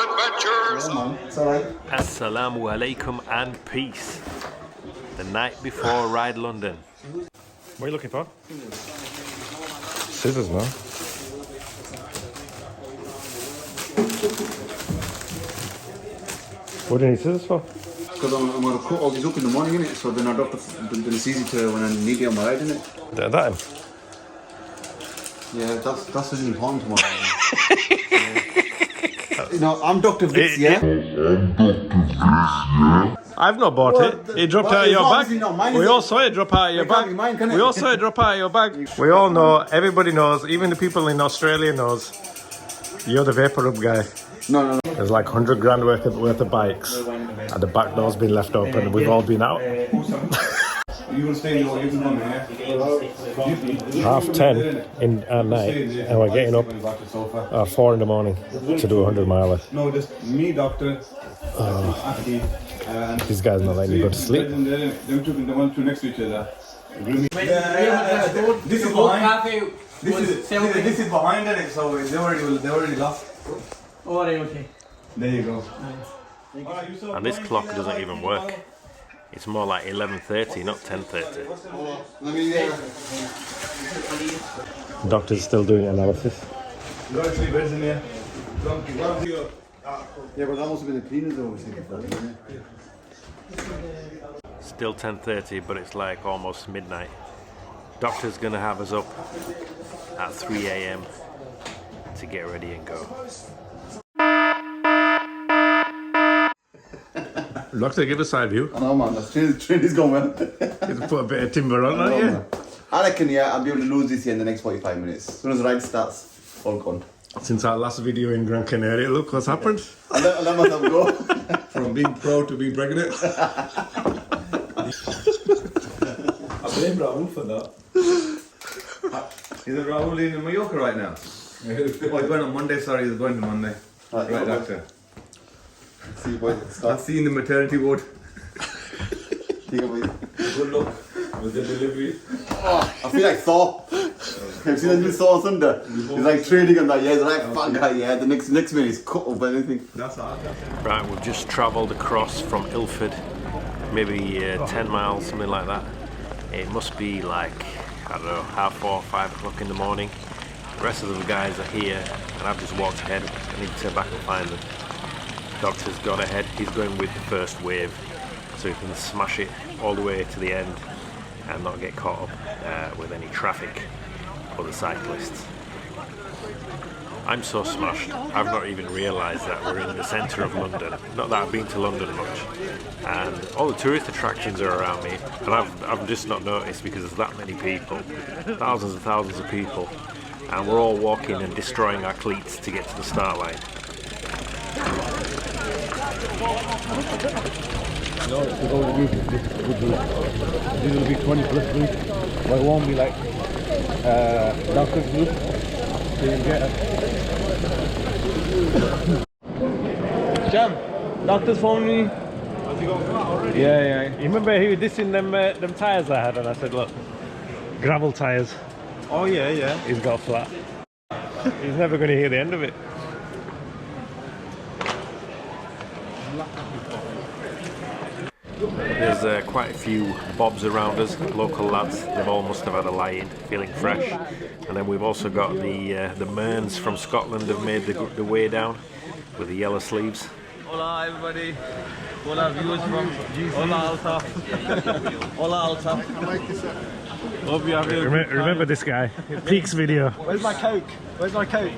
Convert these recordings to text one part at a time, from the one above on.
adventures. Yeah, man. It's alright. Assalamu alaikum and peace. The night before Ride London. What are you looking for? Scissors, man. What do you need scissors for? Because I'm going to cut all these up in the morning, innit? So then I don't have to, then it's easy to when I need it on my ride, innit? That him? Yeah, that's really important to me. You know, I'm Dr. Vix, yeah? I've not bought it. It dropped out of your bag. We all saw it drop out of your bag. We all saw it drop out of your bag. We all know, everybody knows, even the people in Australia knows, you're the Vapor Rub guy. No. There's like 100 grand worth of bikes, and the back door's been left open, and we've all been out. You will stay in your room, yeah? 10:30 at night, and we're getting up at 4 in the morning to do a 100 miler. No, just me, doctor. These guys not letting you go to sleep. Them two next to each other. This is behind. This is behind it, so they already lost. Oh, okay. There you go. And this clock doesn't even work. It's more like 11:30, not 10:30. Doctor's still doing analysis. You got 3 beds in there. Yeah, but that must have been the cleaners obviously. Still 10:30, but it's like almost midnight. Doctor's gonna have us up at 3 a.m. to get ready and go. Doctor, give a side view. I know, man. The train is going well. You put a bit of timber on, aren't you? I reckon, yeah, I'll be able to lose this here in the next 45 minutes. As soon as the ride starts, all gone. Since our last video in Gran Canaria, look what's happened. I'll let myself go. From being pro to being pregnant. I blame Rahul for that. Is it Rahul in Mallorca right now? Oh, he's going on Monday, sorry, he's going to Monday. Right, doctor. See you, boy. I'll see you in the maternity ward. Good luck with the delivery. Oh, I feel like Thor. Have you seen that new Thor Thunder? He's like trading on that, yeah, he's like, fuck that, yeah, the next minute he's cut up anything. That's hard. Right, we've just travelled across from Ilford, maybe 10 miles, something like that. It must be like, I don't know, 4:30, 5 o'clock in the morning. The rest of the guys are here, and I've just walked ahead. I need to turn back and find them. Doctor's gone ahead, he's going with the first wave, so he can smash it all the way to the end and not get caught up with any traffic or the cyclists. I'm so smashed, I've not even realised that we're in the centre of London. Not that I've been to London much, and all the tourist attractions are around me, and I've just not noticed because there's that many people, thousands and thousands of people, and we're all walking and destroying our cleats to get to the start line. No, it's going to be, this will be 20 plus group, but it won't be like doctor's group, so you get it. Jam, doctor's phone me. Has he gone flat already? Yeah. You remember he was dissing them tyres I had, and I said, look, gravel tyres. Oh yeah. He's got flat. He's never going to hear the end of it. There's quite a few bobs around us, local lads. They've all must have had a lie-in, feeling fresh. And then we've also got the Mearns from Scotland have made the way down with the yellow sleeves. Hola everybody. Hola viewers from GC. Hola Alta. Hola Alta. Hope you have your Remember this guy? Peaks video. Where's my Coke? Where's my Coke?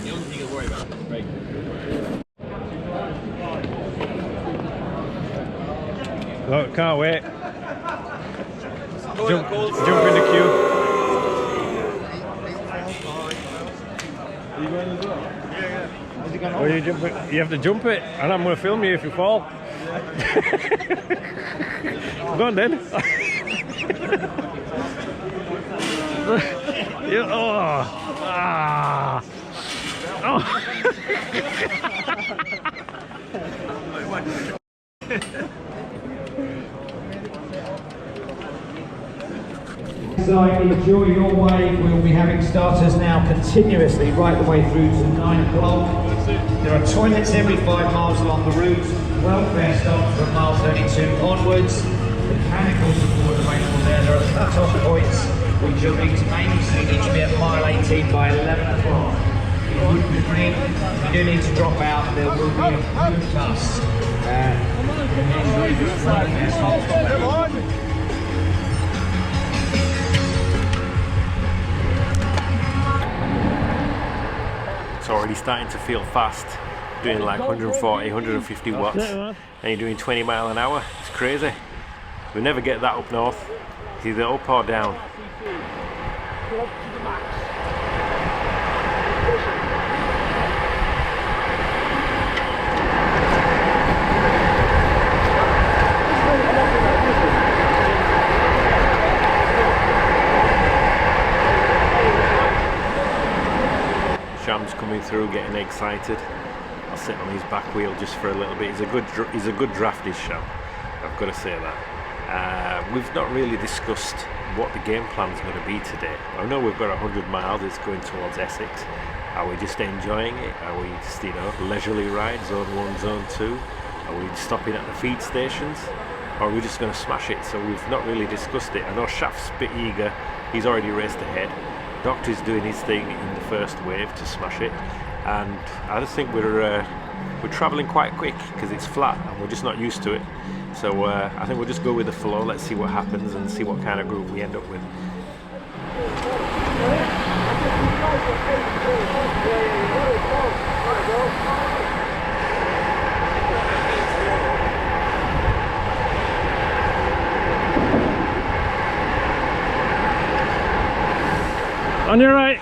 The only thing to worry about. Right. Look, can't wait. Jump in the queue. Are you going as well? Yeah. Is he going Or you jump it. You have to jump it, and I'm going to film you if you fall. Go on then. side, enjoy your wave. We'll be having starters now continuously right the way through to 9 o'clock. There are toilets every 5 miles along the route, welfare stops from mile 32 onwards, mechanical support available there. There are cut-off points which you'll need to make, so you need to be at mile 18 by 11 o'clock. It would be green. If you do need to drop out, there will be a huge bus. It's already starting to feel fast, doing like 140, 150 watts, and you're doing 20 mile an hour. It's crazy. We never get that up north. It's either up or down. Sham's coming through, getting excited. I'll sit on his back wheel just for a little bit. He's a good draft, is Sham. I've got to say that. We've not really discussed what the game plan's going to be today. I know we've got 100 miles. It's going towards Essex. Are we just enjoying it? Are we just, leisurely ride, zone 1, zone 2? Are we stopping at the feed stations? Or are we just going to smash it? So we've not really discussed it. I know Shaf's a bit eager. He's already raced ahead. Doctor's doing his thing in the first wave to smash it, and I just think we're travelling quite quick because it's flat and we're just not used to it. So I think we'll just go with the flow. Let's see what happens and see what kind of group we end up with. On your right.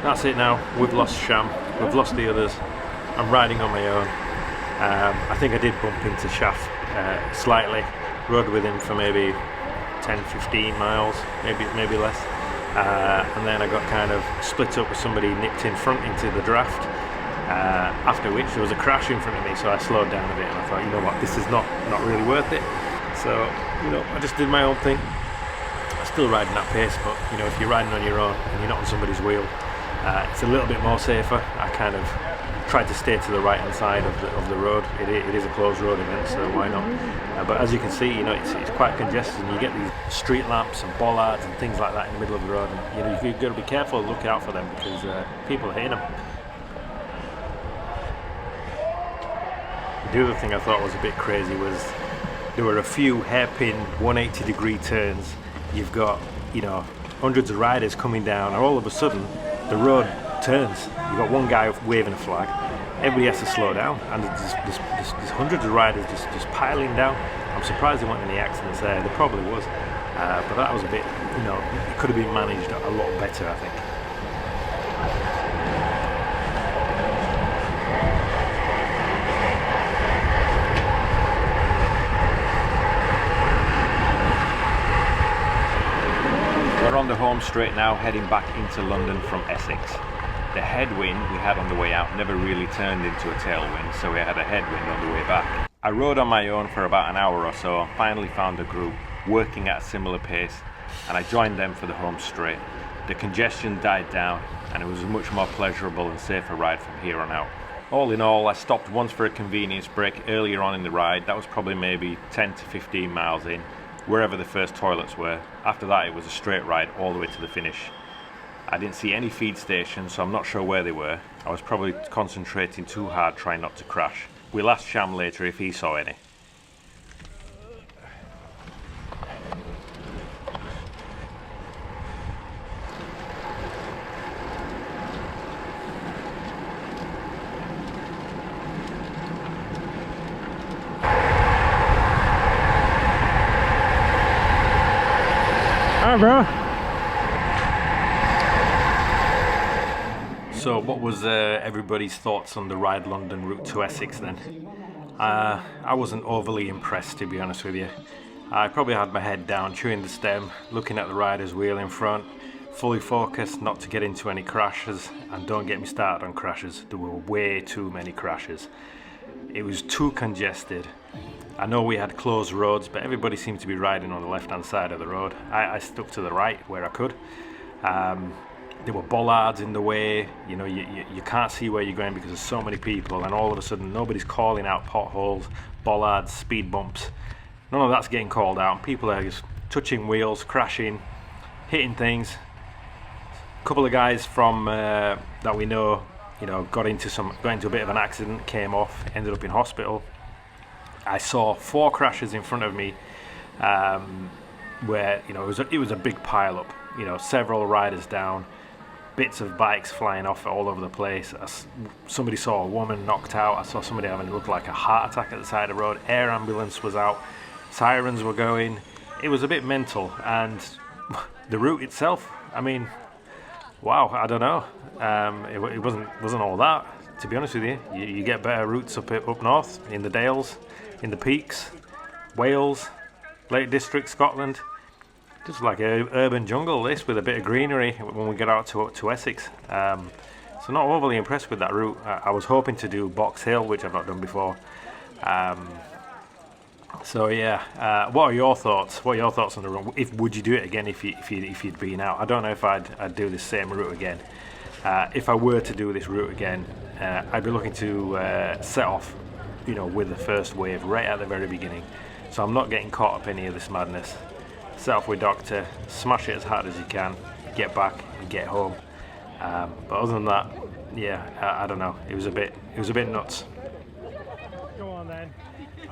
That's it now. We've lost Sham. We've lost the others. I'm riding on my own. I think I did bump into Shaf slightly. Rode with him for maybe 10-15 miles, maybe less. And then I got kind of split up with somebody nipped in front into the draft. After which there was a crash in front of me, so I slowed down a bit and I thought, you know what, this is not really worth it. So, I just did my own thing. I'm still riding that pace, but if you're riding on your own and you're not on somebody's wheel, it's a little bit more safer. I kind of tried to stay to the right hand side of the road. It is a closed road event, so why not? But as you can see, it's quite congested, and you get these street lamps and bollards and things like that in the middle of the road, and you've got to be careful, look out for them, because people are hitting them. The other thing I thought was a bit crazy was there were a few hairpin 180-degree turns. You've got hundreds of riders coming down, and all of a sudden the road turns. You've got one guy waving a flag, everybody has to slow down, and there's hundreds of riders just piling down. I'm surprised there weren't any accidents there. There probably was, but that was a bit, you know, it could have been managed a lot better, I think. We're on the home straight now, heading back into London from Essex. The headwind we had on the way out never really turned into a tailwind, so we had a headwind on the way back. I rode on my own for about an hour or so, finally found a group working at a similar pace, and I joined them for the home straight. The congestion died down, and it was a much more pleasurable and safer ride from here on out. All in all, I stopped once for a convenience break earlier on in the ride. That was probably maybe 10 to 15 miles in, wherever the first toilets were. After that, it was a straight ride all the way to the finish. I didn't see any feed stations, so I'm not sure where they were. I was probably concentrating too hard trying not to crash. We'll ask Sham later if he saw any. Alright, bro. So what was everybody's thoughts on the Ride London route to Essex then? I wasn't overly impressed, to be honest with you. I probably had my head down, chewing the stem, looking at the rider's wheel in front, fully focused not to get into any crashes, and don't get me started on crashes. There were way too many crashes. It was too congested. I know we had closed roads, but everybody seemed to be riding on the left-hand side of the road. I stuck to the right where I could. There were bollards in the way. You know, you can't see where you're going because there's so many people, and all of a sudden nobody's calling out potholes, bollards, speed bumps. None of that's getting called out. People are just touching wheels, crashing, hitting things. A couple of guys from that we know, you know, got into a bit of an accident, came off, ended up in hospital. I saw 4 crashes in front of me, where, you know, it was a big pile up. You know, several riders down, bits of bikes flying off all over the place. Somebody saw a woman knocked out. I saw somebody having looked like a heart attack at the side of the road. Air ambulance was out, sirens were going. It was a bit mental, and the route itself, I mean, wow, I don't know. It wasn't all that, to be honest with you. You get better routes up north, in the Dales, in the Peaks, Wales, Lake District, Scotland. Just like an urban jungle, this, with a bit of greenery when we get out to Essex. So not overly impressed with that route. I was hoping to do Box Hill, which I've not done before. So yeah, what are your thoughts? What are your thoughts on the route? Would you do it again if you'd been out? I don't know if I'd do this same route again. If I were to do this route again, I'd be looking to set off, you know, with the first wave right at the very beginning. So I'm not getting caught up in any of this madness. Set off with Doctor, smash it as hard as you can, get back and get home. But other than that, yeah, I don't know. It was a bit nuts. Go on then.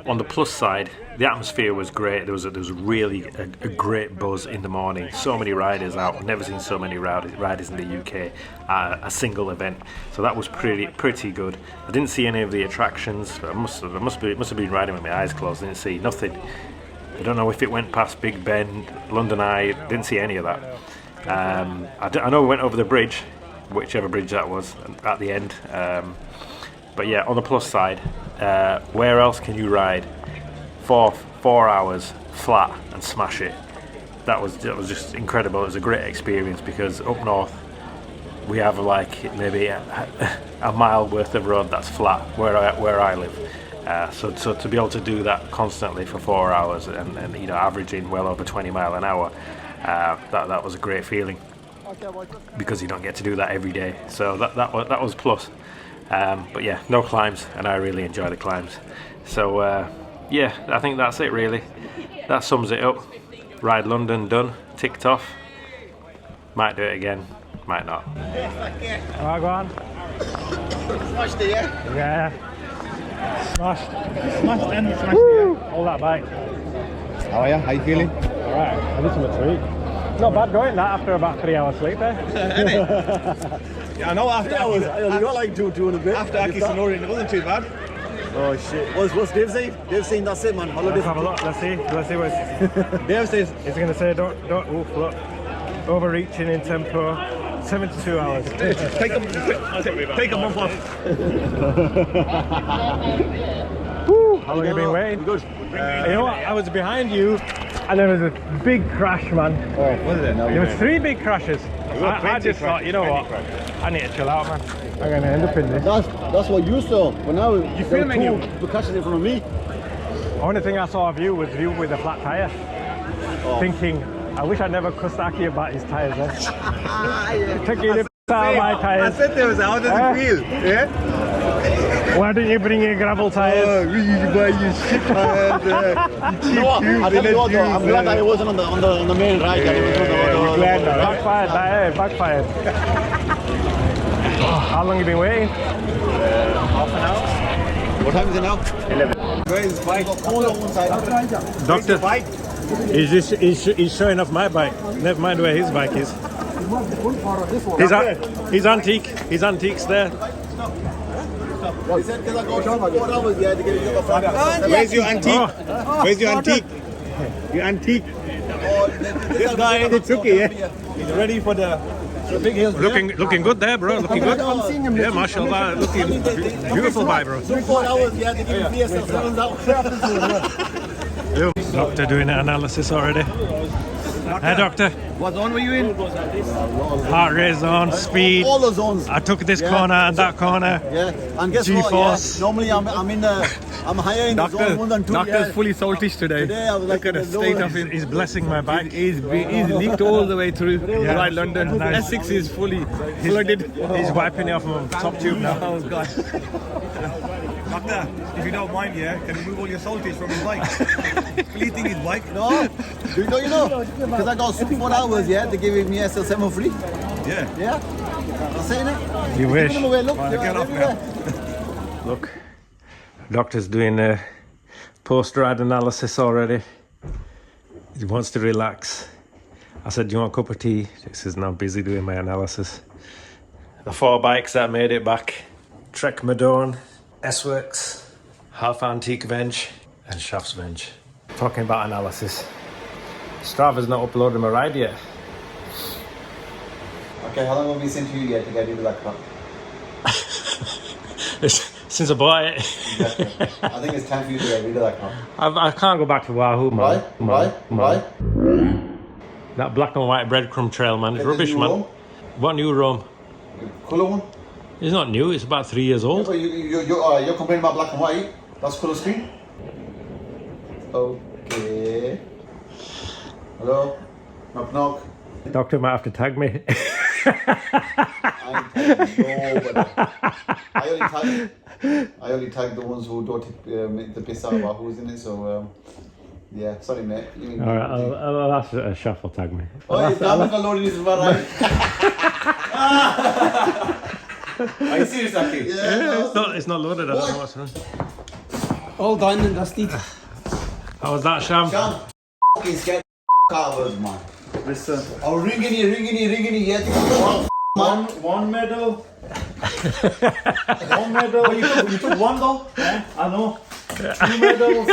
On the plus side, the atmosphere was great. There was really a great buzz in the morning. So many riders out. I've never seen so many riders in the UK a single event. So that was pretty good. I didn't see any of the attractions. I must have been riding with my eyes closed. I didn't see nothing. I don't know if it went past Big Ben, London Eye. Didn't see any of that. I know we went over the bridge, whichever bridge that was, at the end. But yeah, on the plus side, where else can you ride 4 hours flat and smash it? That was just incredible. It was a great experience because up north we have like maybe a mile worth of road that's flat where I live. So to be able to do that constantly for 4 hours and you know, averaging well over 20 miles an hour, that was a great feeling because you don't get to do that every day. So that was plus. But yeah, no climbs, and I really enjoy the climbs. So yeah, I think that's it really. That sums it up. Ride London done, ticked off. Might do it again, might not. Alright, go on. Smashed it, yeah? Yeah. Smashed and smashed it. All that bike. How are you? How you feeling? Alright, I did some tweak. Not bad going that after about 3 hours sleep there. Yeah, I know after I only got like two and a bit. Aki Sonoran, it wasn't too bad. Oh shit. What's Dave saying? Dave saying that's it, man. Let's have a look. Let's see what Dave says. He's going to say don't oof, look. Overreaching in tempo. 72 hours. Take a month off. Woo, how long have you been waiting? Good. You know what? I was behind you and there was a big crash, man. What is it? There was 3 big crashes. I just thought, you know what? I need to chill out, man. I'm going to end up in this. That's what you saw. But now you filming him? The crashes in front of me. The only thing I saw of you was you with a flat tyre. Thinking, I wish I never cussed Aki about his tyres. Taking the out of my I tyres. said there was how does it feel? Yeah? Why didn't you bring your gravel tyres? You buy your shit tires. You know what? I tell you what though, I'm glad that it wasn't on the main ride. Backfired, backfired. How long have you been waiting? Half an hour. What time is it now? 11. Where is his bike? Doctor, he's showing off my bike. Never mind where his bike is. He's antique. His antique's there. Where's your antique? Where's your antique? Your antique. This guy ain't a chooky, yeah? He's ready for the big hills. Looking good there, bro. Looking good. Yeah, mashallah. Looking beautiful bike, bro. 4 hours, yeah, they give me VSL out. Doctor doing an analysis already. Hey, doctor. What zone were you in? Heart rate zone, speed. All the zones. I took this corner and that corner. Yeah, and guess what? G-force. Yeah, normally I'm higher in the zone 1 than 2. Doctor's fully saltish today. Today I was like Look at the state of him. He's blessing my bike. He's leaked all the way through right London. Nice. Essex is fully flooded. He's wiping it off my top tube now. Oh God. Doctor, if you don't mind, yeah, can you move all your saltage from his bike? Fleeting his bike. No, you know, because I got 4 hours, yeah, they gave me SL7 for free. Yeah. Yeah, I'm saying it. You wish. Give them away, look, Get off everywhere. Look, doctor's doing a post-ride analysis already. He wants to relax. I said, do you want a cup of tea? He says, no, I'm busy doing my analysis. The 4 bikes that made it back. Trek Madone, S-Works, Half Antique Venge, and Shafts Venge. Talking about analysis. Strava's not uploaded my ride yet. Okay, how long have we sent you yet to get into that car? Since I bought it. Exactly. I think it's time for you to get rid of that car. I can't go back to Wahoo, man. Why? That black and white breadcrumb trail, man. It's Get the rubbish, new man. Rome? What new Rome? Colour one? It's not new, it's about 3 years old. So you're complaining about black and white? That's colour screen? Okay. Hello? Knock knock. Doctor might have to tag me. I only tag the ones who don't make the piss out about who's in it, so yeah, sorry mate. Alright, I'll ask a shuffle tag me. Oh, it's Tarmac loading this one, right? Are you serious, Aki? Yeah, It's not loaded, I don't know what's wrong. All done and dusty. How was that, Sham? Sham, fucking scared covers, man. Listen, Oh, ringing you, yeah, one medal. One medal. You took one though? Yeah, I know. 2 medals.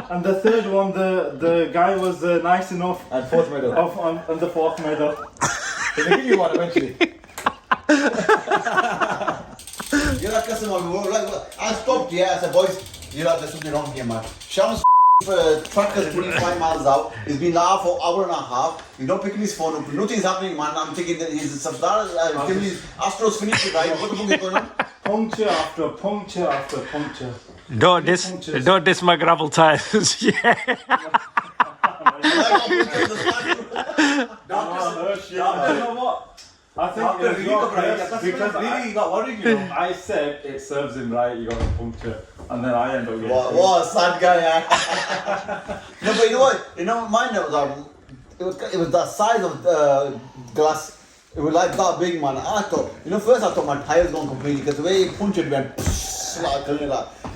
And the third one, the guy was nice enough. And 4th medal. And the 4th medal. They'll give you one eventually. You're not customer. I stopped, yeah, I said, boys, there's something wrong here, man. Sham's truck is 25 miles out. He's been there for an hour and a half. He's not picking his phone up. Nothing's happening, man. I'm thinking that his subscribers, his Astro's finished it, right? What the fuck is going on? Puncture after puncture after puncture. Don't diss my gravel tires. Yeah. You know what? I think it was your curse because really got worried, you know. I said it serves him right, you got a puncture, and then I end up getting What a sad guy, yeah. No, but you know what? You know, mine it was the size of the glass. It was like that big, man. I thought, first I thought my tires gone completely because the way he punctured went like,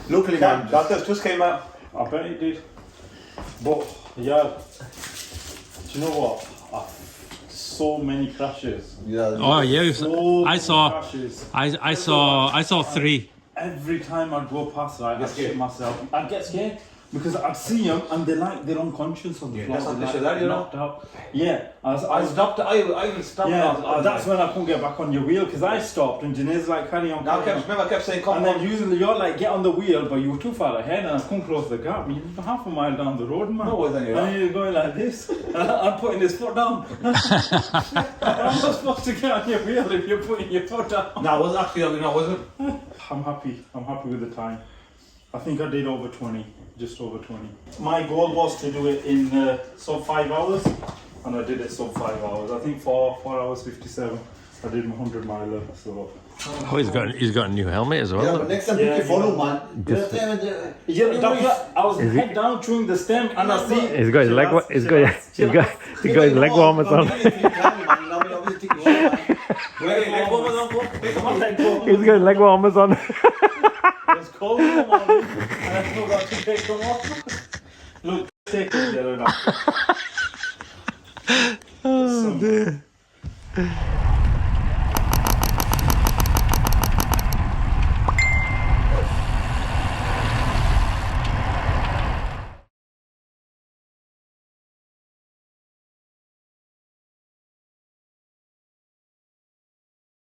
luckily, man. That just came out. I bet it did. But yeah, do you know what? I'm so many crashes. Yeah. Oh yeah, So I many saw, crashes. I saw 3. Every time I'd go past, I'd shit myself. I'd get scared because I'd see them and they're unconscious on the floor. that's not They're the shit that, you know. knocked out. Yeah, I stopped. I will stop. Yeah, that's when I couldn't get back on your wheel because I stopped and Janae's like carry on. I kept saying, come And on. then usually you're like get on the wheel, but you were too far ahead and I couldn't close the gap. You're half a mile down the road, man. No, then you're and you're going like this. I'm putting his foot down. I'm not supposed to get on your wheel if you're putting your foot down. No, it wasn't actually, was it? I'm happy with the time. I think I did over 20, just over 20. My goal was to do it in sub 5 hours, and I did it sub 5 hours. I think for 4 hours 57, I did my 100 miler. So. Oh, he's got a new helmet as well. Yeah, but next time you can follow, man. I was head down chewing the stem, and I see. He's got his leg. He's got his leg warmers on. He's got his leg warmers on. It's cold in the morning, and I forgot to take them off. Look, take it there enough.